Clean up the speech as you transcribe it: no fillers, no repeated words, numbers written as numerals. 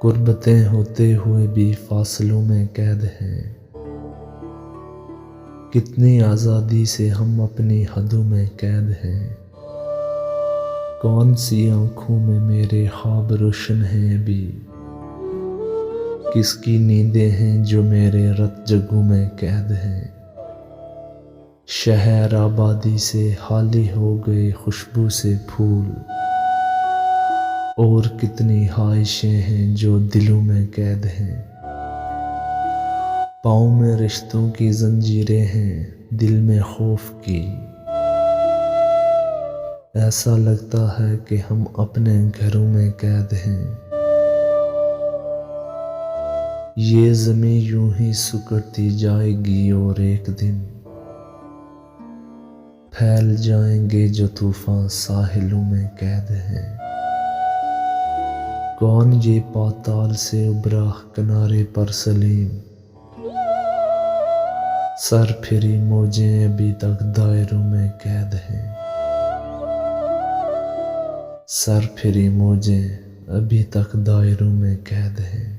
غربتیں ہوتے ہوئے بھی فاصلوں میں قید ہیں، کتنی آزادی سے ہم اپنی حدوں میں قید ہیں۔ کون سی آنکھوں میں میرے خواب روشن ہیں ابھی، کس کی نیندیں ہیں جو میرے رت جگوں میں قید ہیں۔ شہر آبادی سے خالی ہو گئے خوشبو سے پھول، اور کتنی خواہشیں ہیں جو دلوں میں قید ہیں۔ پاؤں میں رشتوں کی زنجیریں ہیں، دل میں خوف کی، ایسا لگتا ہے کہ ہم اپنے گھروں میں قید ہیں۔ یہ زمین یوں ہی سکڑتی جائے گی اور ایک دن پھیل جائیں گے جو طوفان ساحلوں میں قید ہیں۔ کون یہ پاتال سے ابھرا کنارے پر سلیم، سر پھری موجیں ابھی تک دائروں میں قید ہیں۔ سر پھری موجیں ابھی تک دائروں میں قید ہیں۔